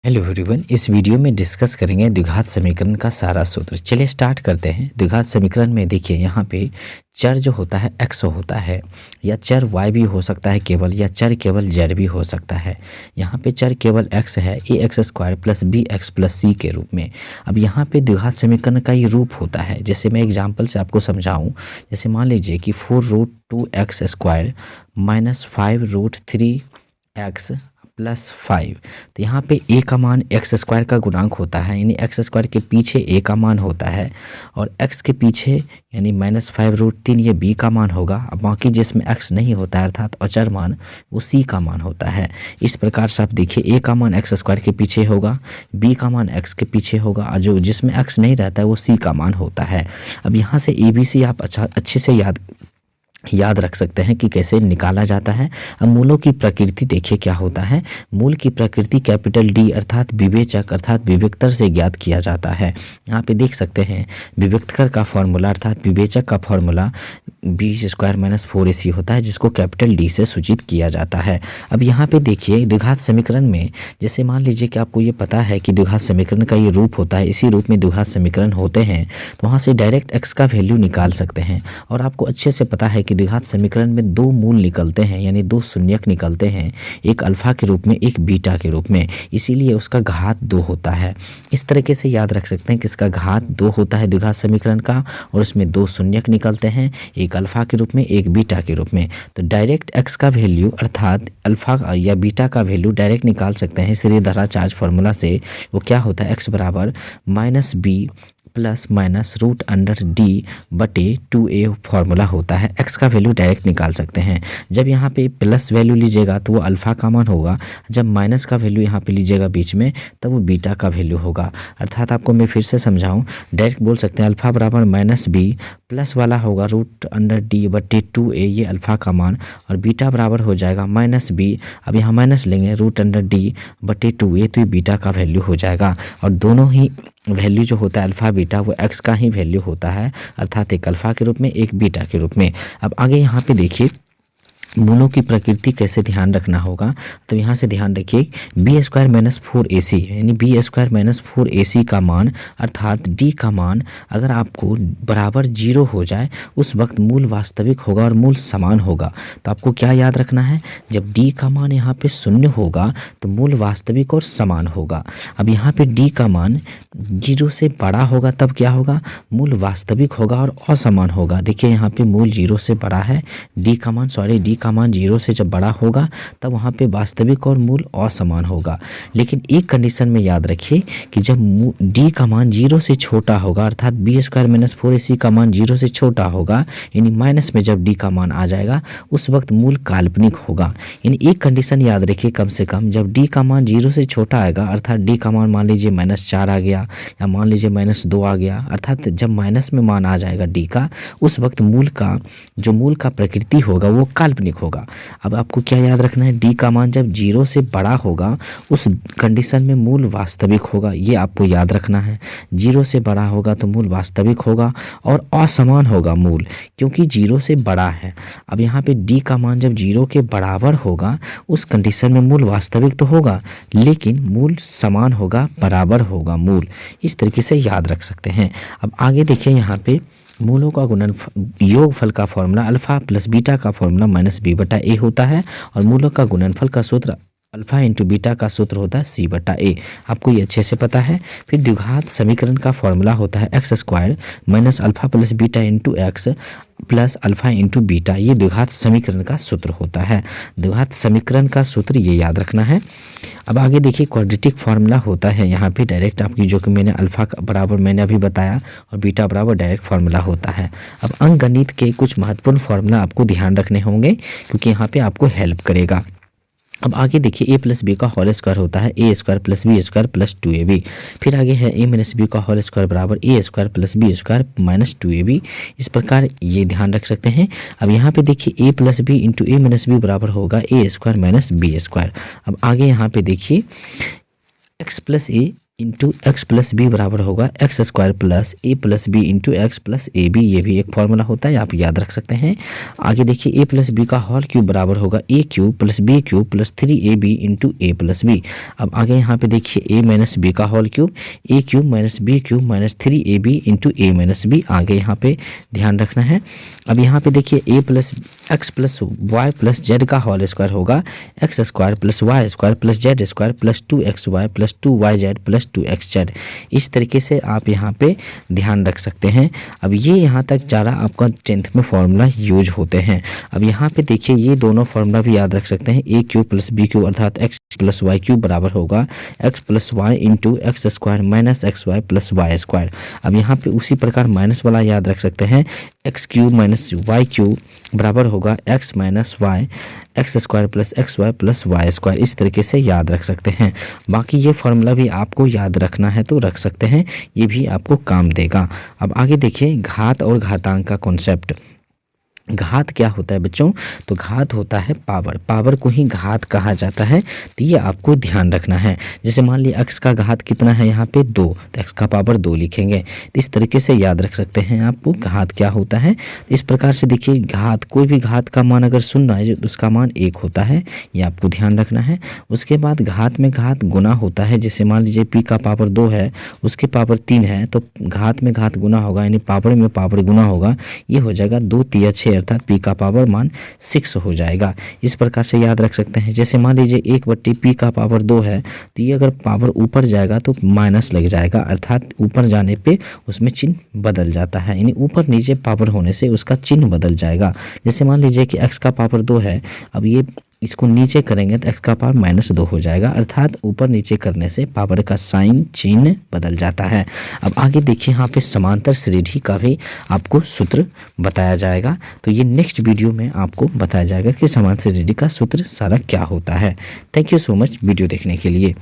Hello everyone, इस video में discuss करेंगे द्विघात समीकरण का सारा सूत्र। चलिए स्टार्ट करते हैं। द्विघात समीकरण में देखिए यहाँ पे चर जो होता है x होता है, या चर y भी हो सकता है केवल, या चर केवल z भी हो सकता है। यहाँ पे चर केवल x है, ax² + bx + c के रूप में। अब यहाँ पे द्विघात समीकरण का ये रूप होता है। जैसे मैं एग्जांपल से आपको समझाऊँ, जैसे मान लीजिए कि 4√2x² - 5√3x + 5। तो यहाँ पे a का मान x² का गुणांक होता है, यानी x² के पीछे a का मान होता है, और x के पीछे यानी -5√3 ये b का मान होगा। अब बाकी जिसमें x नहीं होता है अर्थात अचर मान, वो c का मान होता है। इस प्रकार से आप देखिए a का मान x² के पीछे होगा, b का मान x के पीछे होगा, और जो जिसमें x नहीं रहता है वो c का मान होता है। अब यहाँ से ABC आप अच्छे से याद रख सकते हैं कि कैसे निकाला जाता है। अब मूलों की प्रकृति देखिए क्या होता है। मूल की प्रकृति कैपिटल D अर्थात विवेचक अर्थात विवेक्तर से ज्ञात किया जाता है। यहाँ पे देख सकते हैं विवेक्तर का फॉर्मूला अर्थात विवेचक का फॉर्मूला b² - 4ac होता है, जिसको कैपिटल D से सूचित किया जाता है। अब यहाँ पे देखिए द्विघात समीकरण में, जैसे मान लीजिए कि आपको ये पता है कि द्विघात समीकरण का ये रूप होता है, इसी रूप में द्विघात समीकरण होते हैं, तो वहाँ से डायरेक्ट x का वैल्यू निकाल सकते हैं। और आपको अच्छे से पता है कि द्विघात समीकरण में दो मूल निकलते हैं, यानी दो शून्यक निकलते हैं, एक अल्फा के रूप में, एक बीटा के रूप में, इसीलिए उसका घात 2 होता है। इस तरीके से याद रख सकते हैं कि इसका घात 2 होता है द्विघात समीकरण का, और उसमें दो शून्यक निकलते हैं, एक अल्फा के रूप में, एक बीटा के रूप में। तो डायरेक्ट x का वैल्यू अर्थात अल्फा या बीटा का वैल्यू डायरेक्ट निकाल सकते हैं सीधे फार्मूला से। वो क्या होता है, x बराबर -b ±√d/2a फार्मूला होता है। x का वैल्यू डायरेक्ट निकाल सकते हैं। जब यहाँ पे प्लस वैल्यू लीजिएगा तो वो अल्फ़ा का मान होगा, जब माइनस का वैल्यू यहाँ पे लीजिएगा बीच में तब वो बीटा का वैल्यू होगा। अर्थात आपको मैं फिर से समझाऊँ, डायरेक्ट बोल सकते हैं अल्फ़ा बराबर -b, प्लस वाला होगा √d/2a ये अल्फ़ा का मान, और बीटा बराबर हो जाएगा -b। अब यहाँ माइनस लेंगे √d/2a, तो ये बीटा का वैल्यू हो जाएगा। और दोनों ही वैल्यू जो होता है अल्फ़ा बीटा वो x का ही वैल्यू होता है, अर्थात एक अल्फ़ा के रूप में, एक बीटा के रूप में। अब आगे यहाँ पे देखिए मूलों की प्रकृति कैसे ध्यान रखना होगा। तो यहाँ से ध्यान रखिए b² - 4ac, यानी b² - 4ac का मान अर्थात d का मान अगर आपको बराबर 0 हो जाए उस वक्त मूल वास्तविक होगा और मूल समान होगा। तो आपको क्या याद रखना है, जब d का मान यहाँ पे 0 होगा तो मूल वास्तविक और समान होगा। अब यहाँ पे d का मान 0 से बड़ा होगा तब क्या होगा, मूल वास्तविक होगा और असमान होगा। देखिए यहाँ पे मूल 0 से बड़ा है, d का मान 0 से जब बड़ा होगा तब वहाँ पे वास्तविक और मूल असमान होगा। लेकिन एक कंडीशन में याद रखिए कि जब d का मान 0 से छोटा होगा अर्थात b² - 4ac का मान 0 से छोटा होगा, यानी माइनस में जब d का मान आ जाएगा उस वक्त मूल काल्पनिक होगा। यानी एक कंडीशन याद रखिए कम से कम, जब d का मान 0 से छोटा आएगा अर्थात d का मान मान लीजिए -4 आ गया, या मान लीजिए -2 आ गया, अर्थात जब माइनस में मान आ जाएगा d का, उस वक्त मूल का प्रकृति होगा वो काल्पनिक होगा। अब आपको क्या याद रखना है, d का मान जब 0 से बड़ा होगा उस कंडीशन में मूल वास्तविक होगा, ये आपको याद रखना है। 0 से बड़ा होगा तो मूल वास्तविक होगा और असमान होगा मूल, क्योंकि 0 से बड़ा है। अब यहाँ पे d का मान जब 0 के बराबर होगा उस कंडीशन में मूल वास्तविक तो होगा लेकिन मूल समान होगा, बराबर होगा मूल। इस तरीके से याद रख सकते हैं। अब आगे देखिए यहाँ पे मूलों का योगफल का फॉर्मूला अल्फ़ा + बीटा का फॉर्मूला -b/a होता है, और मूलों का गुणनफल का सूत्र अल्फ़ा × बीटा का सूत्र होता है c/a। आपको ये अच्छे से पता है। फिर द्विघात समीकरण का फॉर्मूला होता है x² - α + beta × x + alpha × beta, ये द्विघात समीकरण का सूत्र होता है। द्विघात समीकरण का सूत्र ये याद रखना है। अब आगे देखिए क्वाड्रेटिक फार्मूला होता है यहाँ पे डायरेक्ट आपकी, जो कि मैंने अल्फ़ा बराबर मैंने अभी बताया और बीटा बराबर डायरेक्ट फार्मूला होता है। अब अंकगणित के कुछ महत्वपूर्ण फार्मूला आपको ध्यान रखने होंगे क्योंकि यहाँ पे आपको हेल्प करेगा। अब आगे देखिए a + b का होल स्क्वायर होता है a² + b² + 2ab। फिर आगे है a - b का होल स्क्वायर बराबर a² + b² - 2ab। इस प्रकार ये ध्यान रख सकते हैं। अब यहाँ पे देखिए a + b × a - b बराबर होगा a² - b²। अब आगे यहाँ पे देखिए x + a into x plus b बराबर होगा x square plus a plus b into x plus a b. ये भी एक फॉर्मूला होता है, आप याद रख सकते हैं। आगे देखिए ए प्लस बी का होल क्यूब बराबर होगा A cube plus B cube plus 3ab into A plus B. अब आगे यहाँ पे देखिए a माइनस बी का whole cube A cube minus B cube minus 3ab into A minus B. आगे यहाँ पे ध्यान रखना है। अब यहाँ पे देखिए A plus X plus Y plus Z का होल स्क्वायर होगा x square plus Y square plus Z square plus 2xy plus 2yz plus 2xz। इस तरीके से आप यहाँ पे ध्यान रख सकते हैं। अब ये यहाँ तक सारा आपका 10th में फॉर्मूला यूज होते हैं। अब यहाँ पे देखिए ये दोनों फॉर्मूला भी याद रख सकते हैं। A cube plus B cube अर्थात एक्स प्लस वाई क्यूब बराबर होगा x plus y into x square minus x y plus Y square. अब यहाँ पे उसी प्रकार माइनस वाला याद रख सकते हैं। X cube minus y cube बराबर होगा x minus y x square plus x y plus Y square. इस तरीके से याद रख सकते हैं। बाकी ये फॉर्मूला भी आपको याद रखना है तो रख सकते हैं, ये भी आपको काम देगा। अब आगे देखिए घात और घातांक का कॉन्सेप्ट। घात क्या होता है बच्चों? तो घात होता है पावर, पावर को ही घात कहा जाता है। तो ये आपको ध्यान रखना है। जैसे मान लीजिए x का घात कितना है यहाँ पे 2, तो x का पावर 2 लिखेंगे। तो इस तरीके से याद रख सकते हैं आपको घात क्या होता है। इस प्रकार से देखिए घात, कोई भी घात का मान अगर शून्य है तो उसका मान 1 होता है, ये आपको ध्यान रखना है। उसके बाद घात में घात गुना होता है। जैसे मान लीजिए p का पावर 2 है, उसके पावर 3 है, तो घात में घात गुना होगा यानी पावर में पावर गुना होगा। ये हो जाएगा 2 तिया 6 अर्थात p का पावर मान 6 हो जाएगा। इस प्रकार से याद रख सकते हैं। जैसे मान लीजिए 1/p p का पावर 2 है, तो ये अगर पावर ऊपर जाएगा तो माइनस लग जाएगा अर्थात ऊपर जाने पे उसमें चिन्ह बदल जाता है, यानी ऊपर नीचे पावर होने से उसका चिन्ह बदल जाएगा। जैसे मान लीजिए कि x का पावर 2 है, अब ये इसको नीचे करेंगे तो x का पावर -2 हो जाएगा अर्थात ऊपर नीचे करने से पावर का साइन चिन्ह बदल जाता है। अब आगे देखिए यहाँ पे समांतर श्रेणी का भी आपको सूत्र बताया जाएगा। तो ये नेक्स्ट वीडियो में आपको बताया जाएगा कि समांतर श्रेणी का सूत्र सारा क्या होता है। Thank you so much video देखने के लिए।